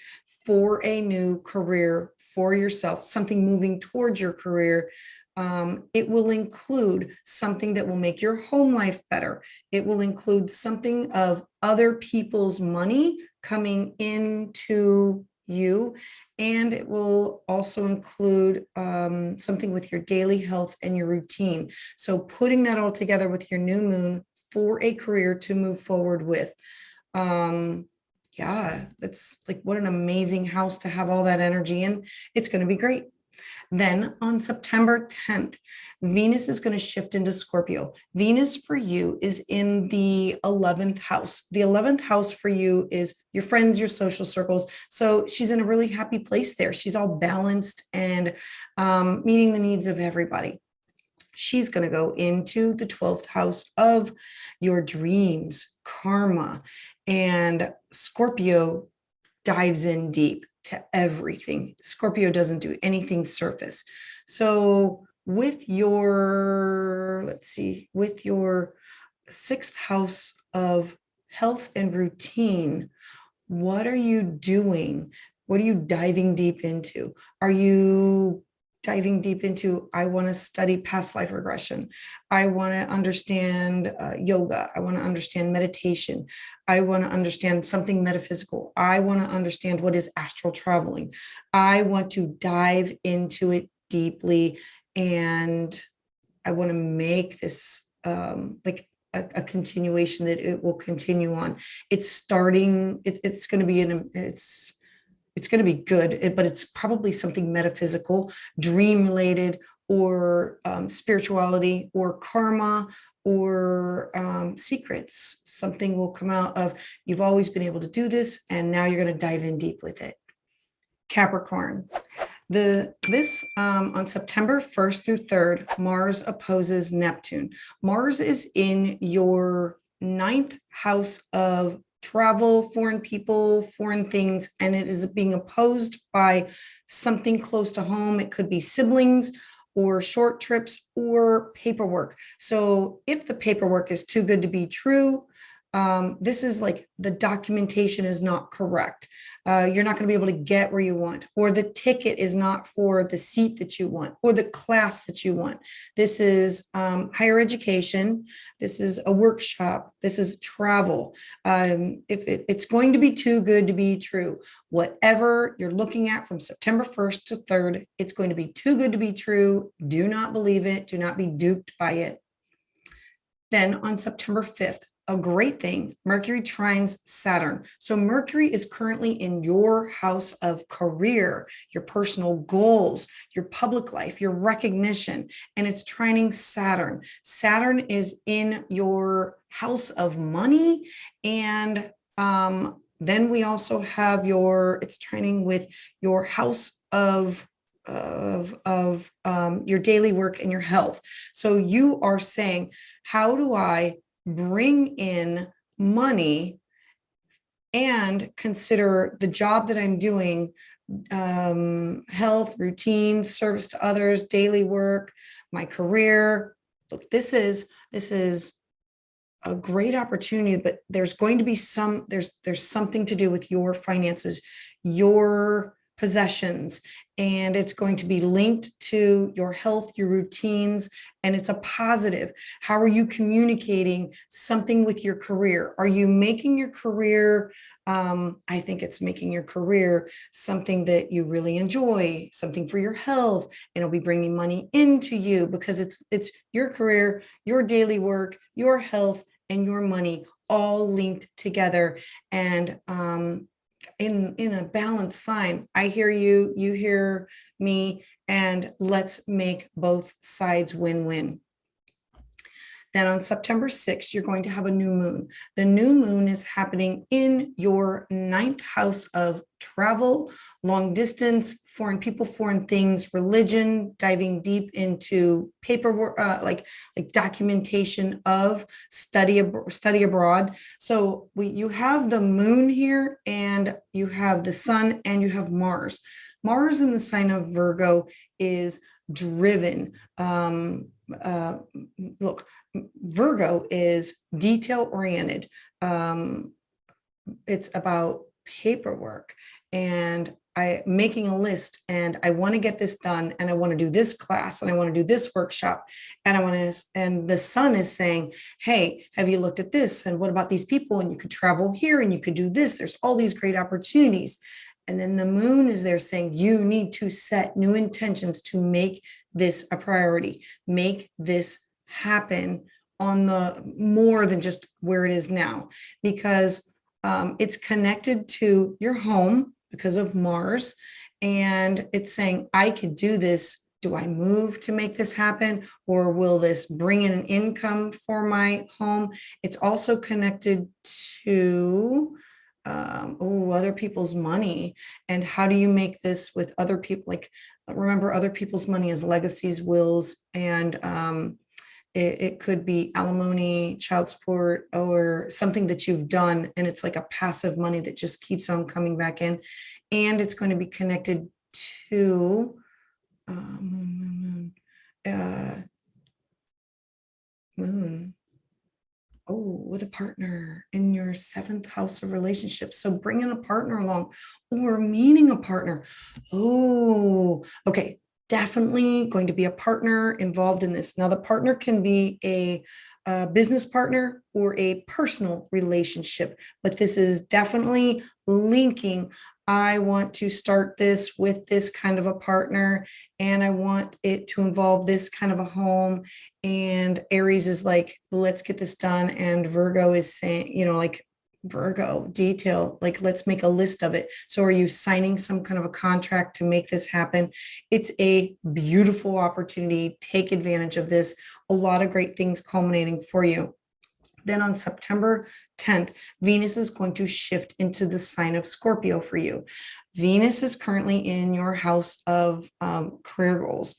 for a new career for yourself, something moving towards your career? It will include something that will make your home life better. It will include something of other people's money coming into you. And it will also include something with your daily health and your routine. So putting that all together with your new moon for a career to move forward with. Yeah, that's like, what an amazing house to have all that energy in. It's going to be great. Then on September 10th, Venus is going to shift into Scorpio. Venus for you is in the 11th house. The 11th house for you is your friends, your social circles. So she's in a really happy place there. She's all balanced and meeting the needs of everybody. She's going to go into the 12th house of your dreams, karma, and Scorpio dives in deep to everything. Scorpio doesn't do anything surface. So with your, with your 6th house of health and routine, what are you doing? What are you diving deep into? Are you diving deep into, I want to study past life regression. I want to understand yoga. I want to understand meditation. I want to understand something metaphysical. I want to understand what is astral traveling. I want to dive into it deeply, and I want to make this like a continuation that it will continue on. It's starting, it's going to be it's going to be good, but it's probably something metaphysical, dream related, or spirituality, or karma, or secrets. Something will come out of, you've always been able to do this, and now you're going to dive in deep with it. Capricorn. On September 1st through 3rd, Mars opposes Neptune. Mars is in your 9th house of travel, foreign people, foreign things, and it is being opposed by something close to home. It could be siblings or short trips or paperwork. So if the paperwork is too good to be true, this is like the documentation is not correct. You're not going to be able to get where you want, or the ticket is not for the seat that you want, or the class that you want. This is higher education. This is a workshop. This is travel. If it's going to be too good to be true, whatever you're looking at from September 1st to 3rd, it's going to be too good to be true. Do not believe it. Do not be duped by it. Then on September 5th, a great thing, Mercury trines Saturn. So Mercury is currently in your house of career, your personal goals, your public life, your recognition, and it's trining Saturn. Saturn is in your house of money, and then we also have it's trining with your house of your daily work and your health. So you are saying, how do I bring in money and consider the job that I'm doing, health, routine, service to others, daily work, my career. Look, this is a great opportunity, but there's going to be there's something to do with your finances, your possessions, and it's going to be linked to your health, your routines, and it's a positive. How are you communicating something with your career? Are you making your career, I think it's making your career something that you really enjoy, something for your health, and it'll be bringing money into you because it's your career, your daily work, your health, and your money all linked together. And in a balanced sign, I hear you, you hear me, and let's make both sides win-win. Then on September 6th, you're going to have a new moon. The new moon is happening in your 9th house of travel, long distance, foreign people, foreign things, religion, diving deep into paperwork, like documentation of study abroad. So you have the moon here, and you have the sun, and you have Mars. Mars in the sign of Virgo is driven. Look, Virgo is detail oriented. It's about paperwork and making a list, and I want to get this done, and I want to do this class, and I want to do this workshop, and the sun is saying, hey, have you looked at this? And what about these people? And you could travel here, and you could do this. There's all these great opportunities. And then the moon is there saying, you need to set new intentions to make this a priority, make this happen on the more than just where it is now, because it's connected to your home because of Mars. And it's saying, I could do this. Do I move to make this happen? Or will this bring in an income for my home? It's also connected to other people's money. And how do you make this with other people? Like, remember, other people's money is legacies, wills, and it could be alimony, child support, or something that you've done. And it's like a passive money that just keeps on coming back in. And it's going to be connected to moon. Oh, with a partner in your 7th house of relationships. So bringing a partner along or meeting a partner. Oh, okay. Definitely going to be a partner involved in this. Now, the partner can be a business partner or a personal relationship, but this is definitely linking. I want to start this with this kind of a partner, and I want it to involve this kind of a home. And Aries is like, let's get this done. And Virgo is saying, like Virgo detail, like, let's make a list of it. So are you signing some kind of a contract to make this happen? It's a beautiful opportunity. Take advantage of this. A lot of great things culminating for you. Then on September 10th, Venus is going to shift into the sign of Scorpio for you. Venus is currently in your house of career goals.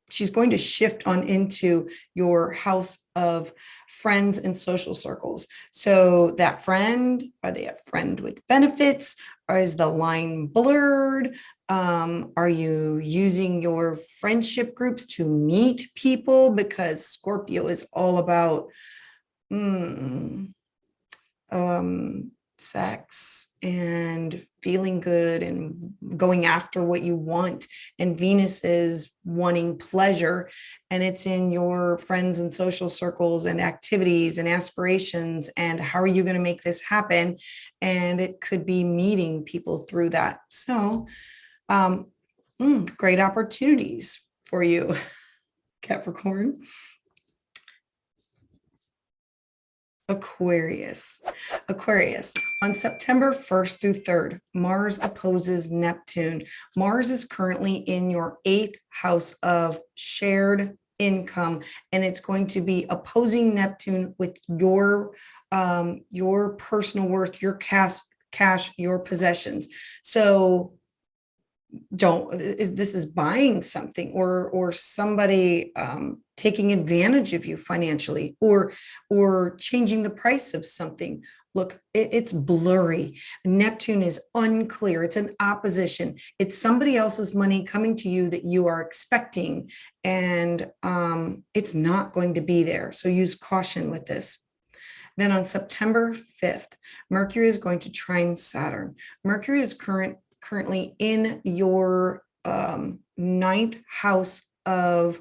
She's going to shift on into your house of friends and social circles. So that friend, are they a friend with benefits? Or is the line blurred? Are you using your friendship groups to meet people? Because Scorpio is all about sex and feeling good and going after what you want. And Venus is wanting pleasure, and it's in your friends and social circles and activities and aspirations. And how are you going to make this happen? And it could be meeting people through that. So great opportunities for you, Capricorn. Aquarius. On September 1st through 3rd, Mars opposes Neptune. Mars is currently in your 8th house of shared income, and it's going to be opposing Neptune with your personal worth, your cash, your possessions. So this is buying something, or somebody taking advantage of you financially, or changing the price of something. Look, it's blurry. Neptune is unclear. It's an opposition. It's somebody else's money coming to you that you are expecting, and it's not going to be there. So use caution with this. Then on September 5th, Mercury is going to trine Saturn. Mercury is currently in your ninth house of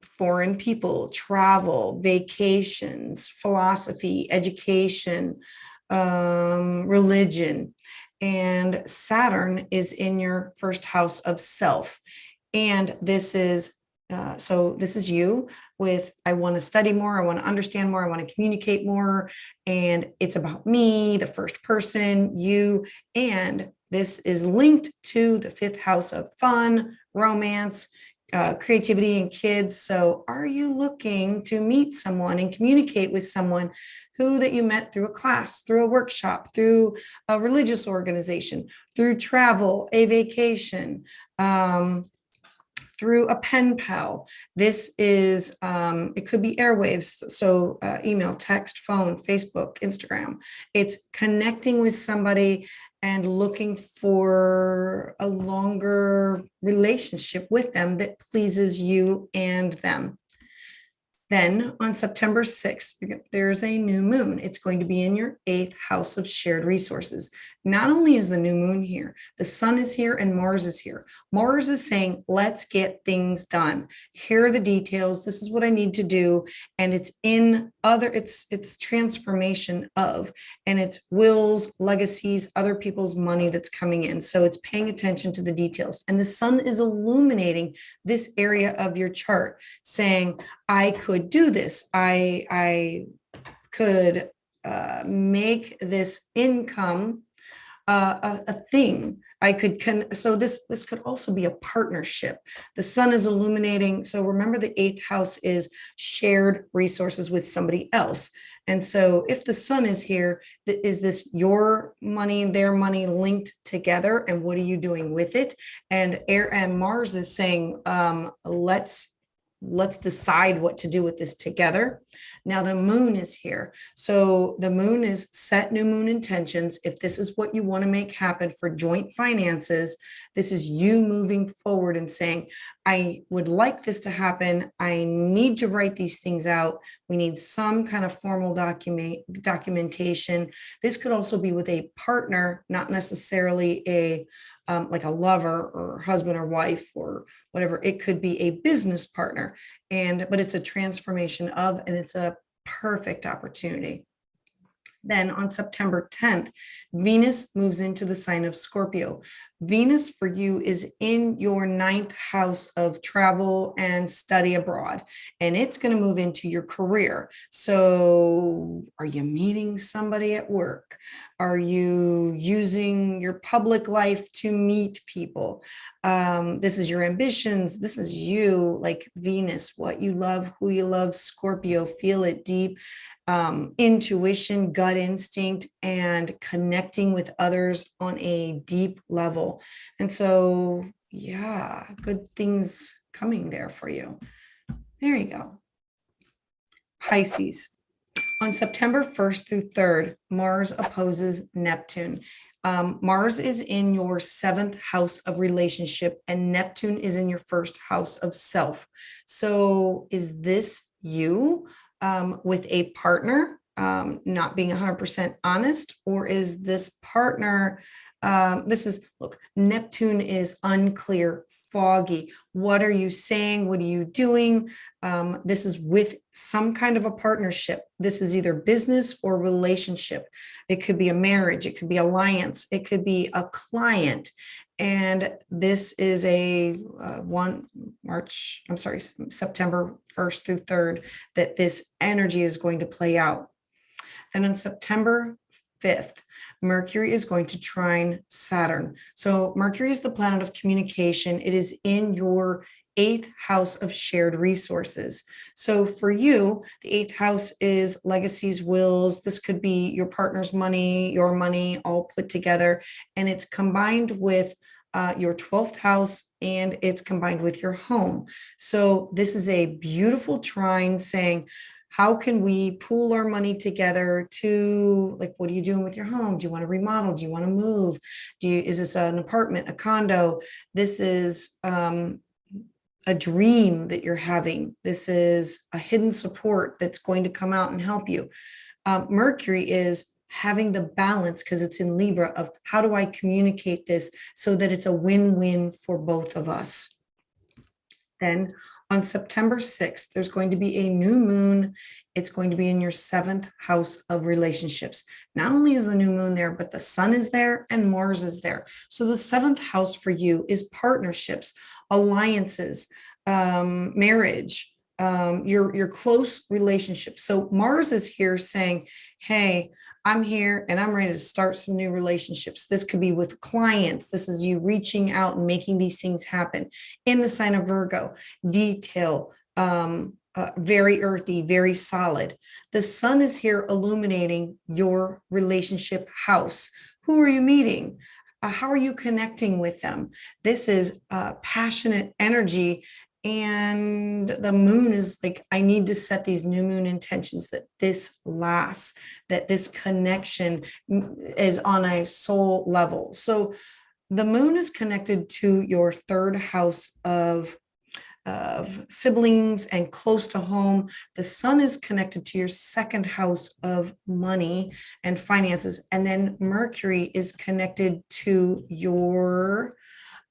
foreign people, travel, vacations, philosophy, education, religion. And Saturn is in your first house of self. And this is this is you with, I want to study more, I want to understand more, I want to communicate more. And it's about me, the first person, you. And this is linked to the fifth house of fun, romance, creativity, and kids. So are you looking to meet someone and communicate with someone that you met through a class, through a workshop, through a religious organization, through travel, a vacation, through a pen pal? This is, it could be airwaves. So email, text, phone, Facebook, Instagram. It's connecting with somebody and looking for a longer relationship with them that pleases you and them. Then on September 6th, there's a new moon. It's going to be in your 8th house of shared resources. Not only is the new moon here, the sun is here and Mars is here. Mars is saying, let's get things done. Here are the details. This is what I need to do. And it's it's transformation of, and it's wills, legacies, other people's money that's coming in. So it's paying attention to the details. And the sun is illuminating this area of your chart, saying, I could do this. I could make this income a thing. I could so this could also be a partnership. The sun is illuminating. So remember, the 8th house is shared resources with somebody else. And so if the sun is here, is this your money, their money linked together? And what are you doing with it? And Mars is saying, let's decide what to do with this together. Now the moon is here. So the moon is set new moon intentions. If this is what you want to make happen for joint finances, this is you moving forward and saying, I would like this to happen. I need to write these things out. We need some kind of formal documentation. This could also be with a partner, not necessarily like a lover or husband or wife or whatever. It could be a business partner, but it's a transformation of, and it's a perfect opportunity. Then on September 10th, Venus moves into the sign of Scorpio. Venus for you is in your 9th house of travel and study abroad, and it's going to move into your career. So are you meeting somebody at work? Are you using your public life to meet people? This is your ambitions. This is you, like Venus, what you love, who you love. Scorpio, feel it deep. Intuition, gut instinct, and connecting with others on a deep level. And so, yeah, good things coming there for you. There you go. Pisces. On September 1st through 3rd, Mars opposes Neptune. Mars is in your 7th house of relationship, and Neptune is in your 1st house of self. So is this you? With a partner not being 100% honest, or is this partner, look, Neptune is unclear, foggy. What are you saying? What are you doing? This is with some kind of a partnership. This is either business or relationship. It could be a marriage. It could be alliance. It could be a client. And this is September 1st through 3rd, that this energy is going to play out. And on September 5th, Mercury is going to trine Saturn. So Mercury is the planet of communication. It is in your 8th house of shared resources. So for you, the 8th house is legacies, wills. This could be your partner's money, your money all put together, and it's combined with your 12th house, and it's combined with your home. So this is a beautiful trine saying, how can we pool our money together to, like, what are you doing with your home? Do you want to remodel? Do you want to move? Is this an apartment, a condo? This is a dream that you're having. This is a hidden support that's going to come out and help you. Mercury is having the balance, because it's in Libra, of how do I communicate this so that it's a win-win for both of us. Then on September 6th, there's going to be a new moon. It's going to be in your 7th house of relationships. Not only is the new moon there, but the sun is there and Mars is there. So the 7th house for you is partnerships, alliances, marriage, your close relationships. So Mars is here saying, hey, I'm here and I'm ready to start some new relationships. This could be with clients. This is you reaching out and making these things happen. In the sign of Virgo, detail, very earthy, very solid. The sun is here illuminating your relationship house. Who are you meeting? How are you connecting with them? This is passionate energy. And the moon is like, I need to set these new moon intentions that this lasts, that this connection is on a soul level. So the moon is connected to your 3rd house of siblings and close to home. The sun is connected to your 2nd house of money and finances. And then Mercury is connected to your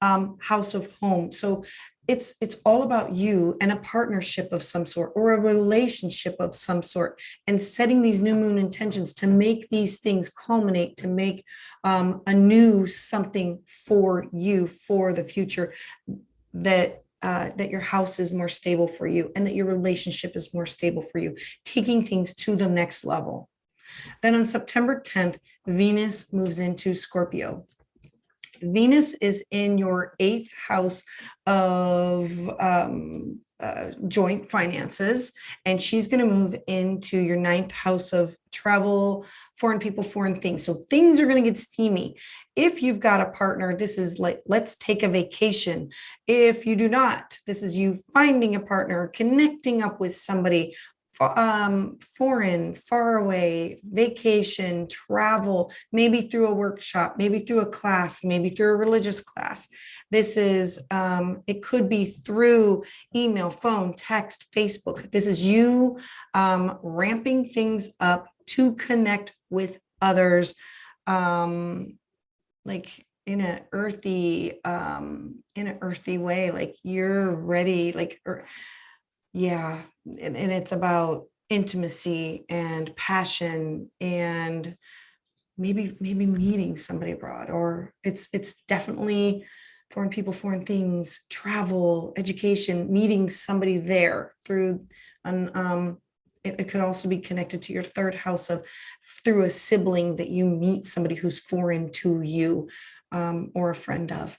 house of home. So it's all about you and a partnership of some sort or a relationship of some sort, and setting these new moon intentions to make these things culminate, to make a new something for you for the future, that your house is more stable for you and that your relationship is more stable for you, taking things to the next level. Then on September 10th, Venus moves into Scorpio. Venus is in your 8th house of joint finances, and she's going to move into your 9th house of travel, foreign people, foreign things. So things are going to get steamy. If you've got a partner, this is like, let's take a vacation. If you do not, this is you finding a partner, connecting up with somebody, foreign, far away, vacation, travel, maybe through a workshop, maybe through a class, maybe through a religious class. This is, it could be through email, phone, text, Facebook. This is you ramping things up to connect with others, like in an earthy way, like you're ready, like, yeah. And it's about intimacy and passion, and maybe meeting somebody abroad, or it's definitely foreign people, foreign things, travel, education, meeting somebody there through it could also be connected to your 3rd house of through a sibling, that you meet somebody who's foreign to you, or a friend of.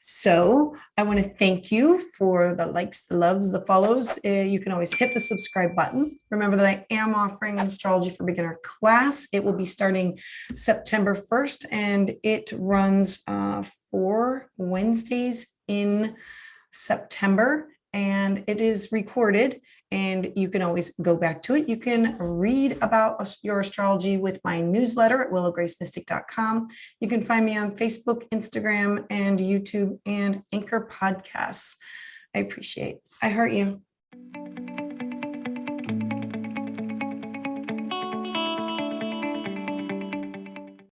So I want to thank you for the likes, the loves, the follows. You can always hit the subscribe button. Remember that I am offering an astrology for beginner class. It will be starting September 1st, and it runs 4 Wednesdays in September, and it is recorded. And you can always go back to it. You can read about your astrology with my newsletter at willowgracemystic.com. You can find me on Facebook, Instagram, and YouTube, and Anchor Podcasts. I appreciate it. I heart you.